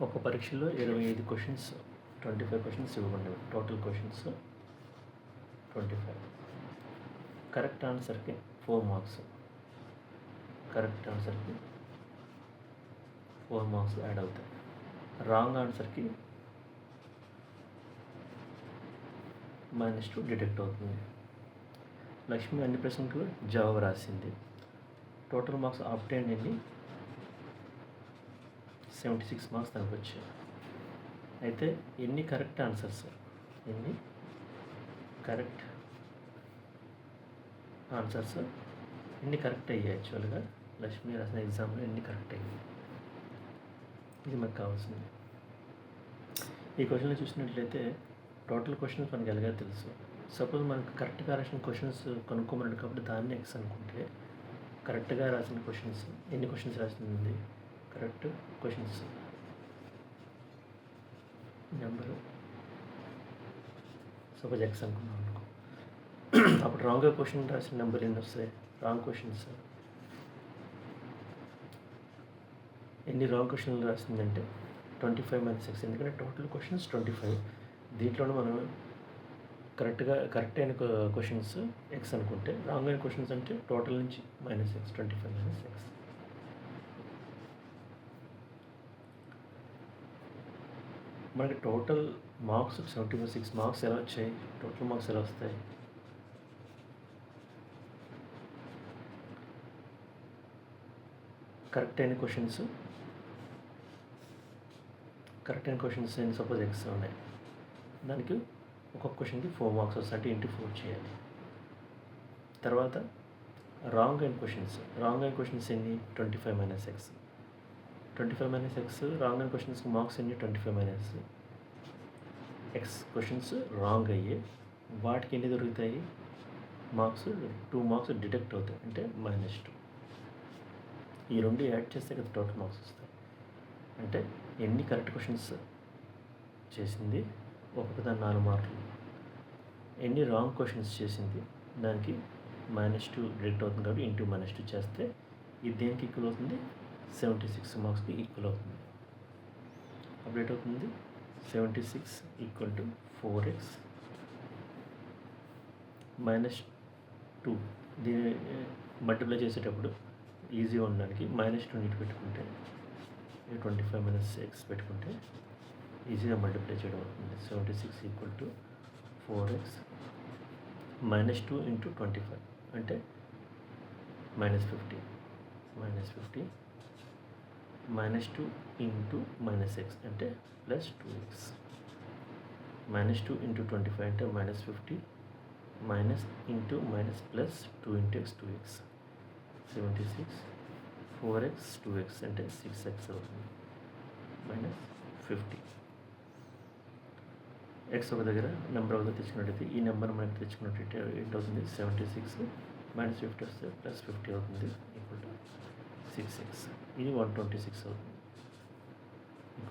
ఒక పరీక్షలో 25 questions 25 questions ఇవ్వబడినవి. Total questions 25. కరెక్ట్ ఆన్సర్కి 4 మార్క్స్. కరెక్ట్ ఆన్సర్కి 4 మార్క్స్ యాడ్ అవుతాయి. రాంగ్ ఆన్సర్కి -2 డిడక్ట్ అవుతుంది. లక్ష్మి అన్ని ప్రశ్నలకు జవాబు రాసింది. టోటల్ మార్క్స్ ఆబ్టైన్డ్ ఎన్ని 76 మార్క్స్ తనకు వచ్చాయి. అయితే ఎన్ని కరెక్ట్ ఆన్సర్స్ ఎన్ని కరెక్ట్ అయ్యాయి యాక్చువల్గా లక్ష్మి రాసిన ఎగ్జామ్లో ఎన్ని కరెక్ట్ అయ్యాయి, ఇది మనకు కావాల్సింది. ఈ క్వశ్చన్లో చూసినట్లయితే టోటల్ క్వశ్చన్స్ మనకి ఎలాగా తెలుసు. సపోజ్ మనకు కరెక్ట్గా రాసిన క్వశ్చన్స్ కనుక్కోమన్నాడు కాబట్టి దాన్ని ఎక్స్ అనుకుంటే, కరెక్ట్గా రాసిన క్వశ్చన్స్ ఎన్ని క్వశ్చన్స్ రాసింది, correct questions number suppose X అనుకున్నాం అనుకో. అప్పుడు రాంగ్గా క్వశ్చన్ రాసిన నెంబర్ ఎన్ని వస్తాయి, రాంగ్ క్వశ్చన్స్ ఎన్ని రాంగ్ క్వశ్చన్లు రాసిందంటే 25 - X. ఎందుకంటే టోటల్ క్వశ్చన్స్ 25. దీంట్లోనే మనం కరెక్ట్ అయిన క్వశ్చన్స్ ఎక్స్ అనుకుంటే, రాంగ్ అయిన క్వశ్చన్స్ అంటే టోటల్ నుంచి -X, 25 - X. మనకి టోటల్ మార్క్స్ 76 మార్క్స్ ఎలా వచ్చాయి, టోటల్ మార్క్స్ ఎలా వస్తాయి, కరెక్ట్ అయిన క్వశ్చన్స్ సపోజ్ ఎక్స్ ఉన్నాయి, దానికి ఒక్కొక్క క్వశ్చన్కి 4 మార్క్స్ వస్తాయి, అంటే ఇంటూ 4 చేయాలి. తర్వాత రాంగ్ అయిన క్వశ్చన్స్ ఎన్ని 25 - X. 25 - X రాంగ్ అయిన క్వశ్చన్స్కి మార్క్స్ ఎన్ని 25 - X. క్వశ్చన్స్ రాంగ్ అయ్యే వాటికి ఎన్ని దొరుకుతాయి మార్క్స్, 2 మార్క్స్ డిడక్ట్ అవుతాయి, అంటే -2. ఈ రెండు యాడ్ చేస్తే కదా టోటల్ మార్క్స్ వస్తాయి. అంటే ఎన్ని కరెక్ట్ క్వశ్చన్స్ చేసింది ఒక్కొక్క దాని 4 మార్కులు, ఎన్ని రాంగ్ క్వశ్చన్స్ చేసింది దానికి -2 డిడక్ట్ అవుతుంది కాబట్టి ఇంటూ -2 చేస్తే ఇది దేనికి ఈక్వల్ అవుతుంది, 76 మార్క్స్కి ఈక్వల్ అవుతుంది. అప్డేట్ అవుతుంది 76 = 4x -2. దీన్ని మల్టిప్లై చేసేటప్పుడు ఈజీగా ఉండడానికి -2 నీటి పెట్టుకుంటే 25 - X పెట్టుకుంటే ఈజీగా మల్టిప్లై చేయడం అవుతుంది. 76 = 4x -2 × 25 అంటే -50 -2 × -X అంటే +2x. -2 × 25 అంటే -50 +2 × X 2x. 76 4x 2x అంటే 6x అవుతుంది, -50. ఎక్స్ ఒక దగ్గర నెంబర్ ఒక తెచ్చుకున్నట్టయితే ఈ నెంబర్ మనకి తెచ్చుకున్నట్టయితే ఏంటవుతుంది, 76 -50 వస్తే +50 అవుతుంది, = 6x. ఇది 126 అవుతుంది, =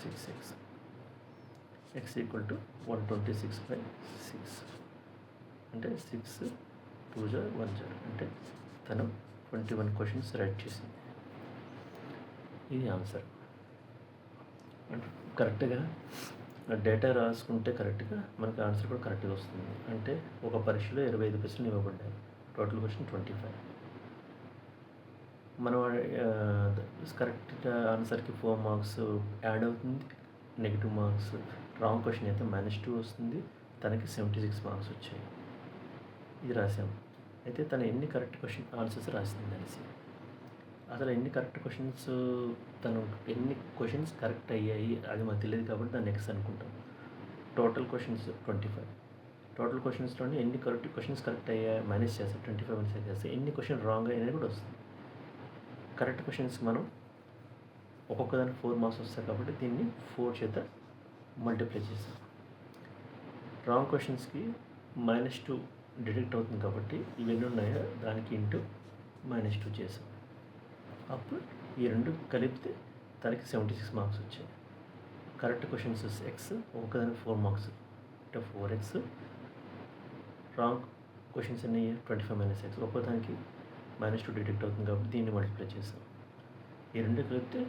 6x. x = 126/6 అంటే 6 2 1 అంటే తను 21 క్వశ్చన్స్ రైట్ చేసింది. ఇది ఆన్సర్. అంటే కరెక్ట్గా డేటా రాసుకుంటే కరెక్ట్గా మనకి ఆన్సర్ కూడా కరెక్ట్గా వస్తుంది. అంటే ఒక పరీక్షలో 25 ప్రశ్నలు ఇవ్వబడ్డాయి, టోటల్ క్వశ్చన్ 25. మనం కరెక్ట్ ఆన్సర్కి 4 మార్క్స్ యాడ్ అవుతుంది, నెగిటివ్ మార్క్స్. రాంగ్ క్వశ్చన్ అయితే -2 వస్తుంది, తనకి 76 మార్క్స్ వచ్చాయి. ఇది రాసాము. అయితే తను ఎన్ని కరెక్ట్ ఆన్సర్స్ రాసింది అనేసి, అసలు ఎన్ని క్వశ్చన్స్ కరెక్ట్ అయ్యాయి అది మనకు తెలియదు కాబట్టి దాన్ని ఎక్స్ అనుకుంటాం. Total questions 25. టోటల్ క్వశ్చన్స్లోనే ఎన్ని క్వశ్చన్స్ కరెక్ట్ అయ్యాయి మైనస్ చేస్తే 25 చేస్తే ఎన్ని క్వశ్చన్ రాంగ్ అయ్యాయి కూడా వస్తుంది. కరెక్ట్ క్వశ్చన్స్ మనం ఒక్కొక్క దానికి 4 మార్క్స్ వస్తాయి కాబట్టి దీన్ని 4 చేత మల్టిప్లై చేసాం. రాంగ్ క్వశ్చన్స్కి -2 డిడక్ట్ అవుతుంది కాబట్టి ఇవన్నీ ఉన్నాయో దానికి ఇంటూ -2 చేసాం. అప్పుడు ఈ రెండు కలిపితే తనకి 76 మార్క్స్ వచ్చాయి. కరెక్ట్ క్వశ్చన్స్ ఎక్స్, ఒక్కదానికి 4 మార్క్స్ అంటే 4x. రాంగ్ క్వశ్చన్స్ అన్ని 25 - X, ఒక్కోదానికి -2 డిడక్ట్ అవుతుంది కాబట్టి దీన్ని మల్టిప్లై చేసాం. ఈ రెండు కలిపితే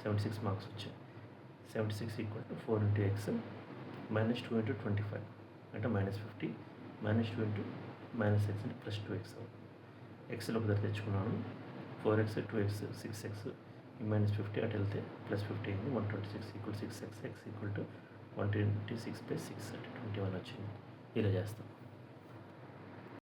76 మార్క్స్ వచ్చాయి. 76 equal to 4 into X minus 2 into 25 అంటే -50 -2 ఇంటూ -x అంటే +2x ఎక్స్లోకి దగ్గర తెచ్చుకున్నాను. 4x 2x 6x -50 అటు వెళ్తే +50 అయింది. 126 equal 6x x equal to 126 + 6 అంటే 21 వచ్చింది. ఇలా చేస్తాం.